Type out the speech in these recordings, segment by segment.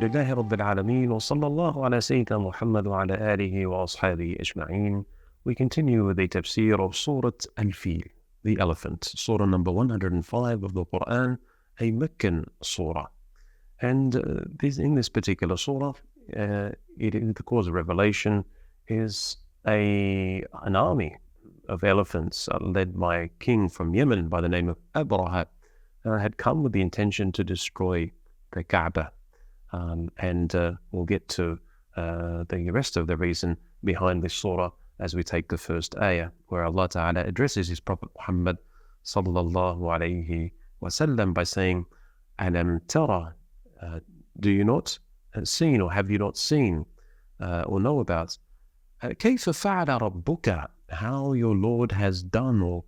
لله رب العالمين وصلى الله على سيدنا محمد وعلى آله وأصحابه أجمعين. We continue with the tafsir of Surah Al-Fīl, the elephant, Surah number 105 of the Quran, a Meccan Surah. And in this particular Surah, the cause of revelation is an army of elephants led by a king from Yemen by the name of Abraha, had come with the intention to destroy the Kaaba. And we'll get to the rest of the reason behind this surah as we take the first ayah, where Allah Ta'ala addresses His Prophet Muhammad sallallahu alayhi wasallam by saying, Alam tara, do you not seen, or have you not seen or know about كيف فعل ربك, how your Lord has done or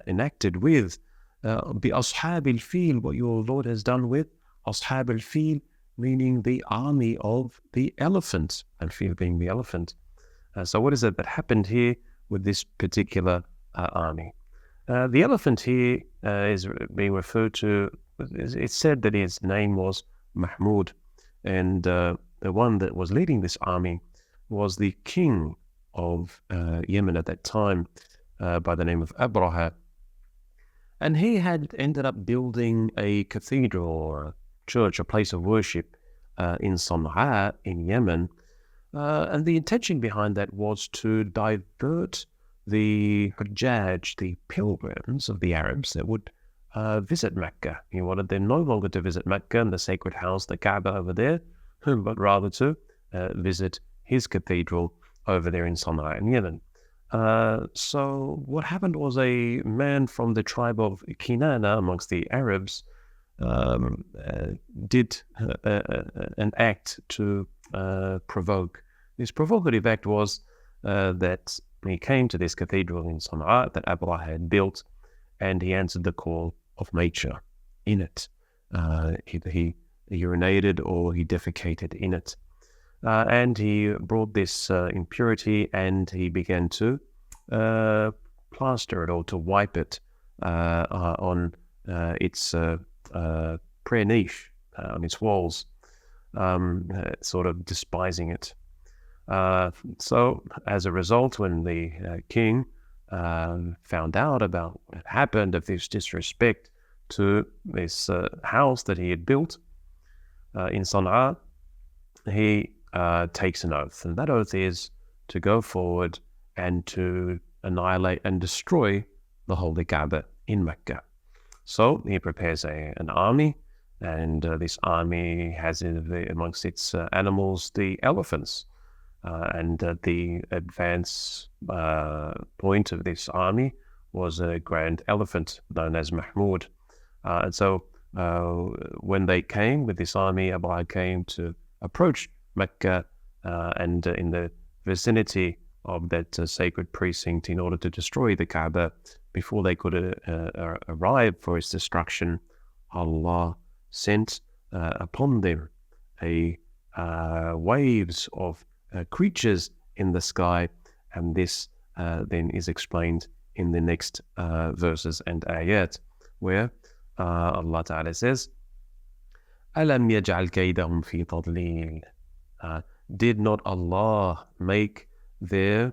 enacted with بأصحاب الفيل, what your Lord has done with أصحاب الفيل, meaning the army of the elephant, Al-Fīl being the elephant. So what is it that happened here with this particular army? The elephant here is being referred to, it's said that his name was Mahmud, and the one that was leading this army was the king of Yemen at that time by the name of Abraha. And he had ended up building a cathedral or a church, a place of worship in Sana'a in Yemen. And the intention behind that was to divert the Hujjaj, the pilgrims of the Arabs that would visit Mecca. He wanted them no longer to visit Mecca and the sacred house, the Kaaba over there, but rather to visit his cathedral over there in Sana'a in Yemen. So what happened was a man from the tribe of Kinana amongst the Arabs did an act to provoke. This provocative act was that he came to this cathedral in Sana'a that Abraha had built, and he answered the call of nature in it. Either he urinated or he defecated in it. And he brought this impurity, and he began to plaster it or to wipe it on its prayer niche, on its walls, sort of despising it. So as a result, when the king found out about what had happened, of this disrespect to this house that he had built in Sana'a, he takes an oath, and that oath is to go forward and to annihilate and destroy the Holy Kaaba in Mecca. So he prepares an army, and this army has amongst its animals the elephants, and the advance point of this army was a grand elephant known as Mahmud. And so when they came with this army, Abraha came to approach Mecca and in the vicinity of that sacred precinct in order to destroy the Kaaba. Before they could arrive for its destruction, Allah sent upon them waves of creatures in the sky, and this then is explained in the next verses and ayat, where Allah Ta'ala says, أَلَمْ يَجْعَلْ كَيْدَهُمْ فِي تَضْلِيلٍ, did not Allah make their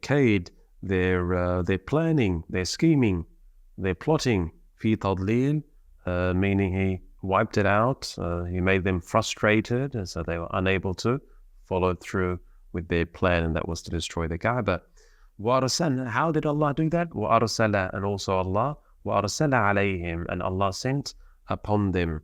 kaid, their planning, their scheming, their plotting, fi tadlil, meaning He wiped it out, He made them frustrated, and so they were unable to follow through with their plan, and that was to destroy the Kaaba. وَأَرْسَلْنَا, how did Allah do that? وَأَرْسَلَ, and also Allah, وَأَرْسَلَ عَلَيْهِمْ, and Allah sent upon them.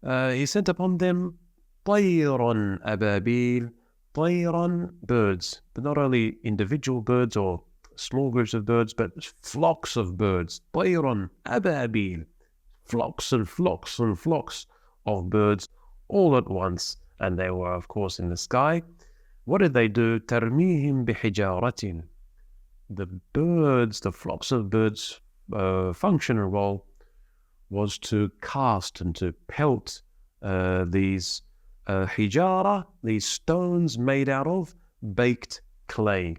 He sent upon them طَيْرًا أَبَابِيلَ, طَيْرًا, birds, but not only individual birds or small groups of birds, but flocks of birds. طَيْرًا أَبَابِيلَ, flocks and flocks and flocks of birds all at once, and they were of course in the sky. What did they do? تَرْمِيهِمْ بِحِجَارَةٍ, the birds, the flocks of birds' function and role was to cast and to pelt these hijara, these stones made out of baked clay.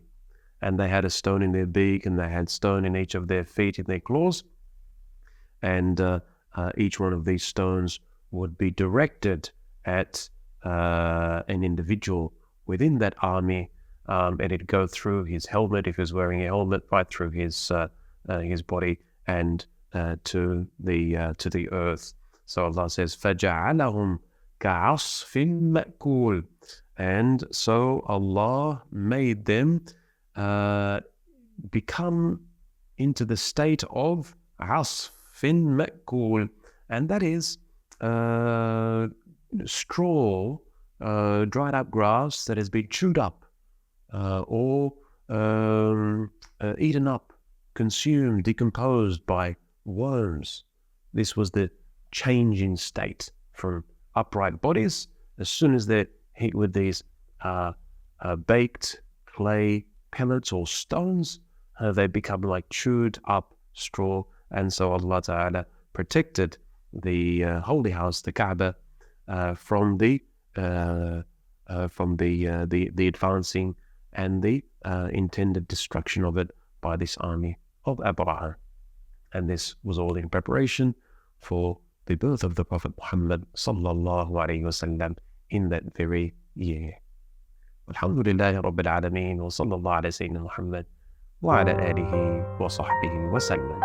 And they had a stone in their beak, and they had stone in each of their feet, in their claws. And each one of these stones would be directed at an individual within that army, and it'd go through his helmet, if he was wearing a helmet, right through his body and to the earth. So Allah says, فَجَعَلَهُمْ كَعَصْفٍ مَأْكُولٍ. And so Allah made them become into the state of عَصْفٍ مَأْكُولٍ, and that is straw, dried up grass that has been chewed up or eaten up, consumed, decomposed by worms. This was the change in state from upright bodies. As soon as they're hit with these baked clay pellets or stones, they become like chewed up straw. And so Allah Ta'ala protected the holy house, the Kaaba, from the advancing and the intended destruction of it by this army of Abraha. And this was all in preparation for the birth of the Prophet Muhammad sallallahu alaihi wasallam in that very year. Alhamdulillahi Rabbil Alameen, wa sallallahu ala Sayyidina Muhammad wa ala alihi wa sahbihi wa sallam.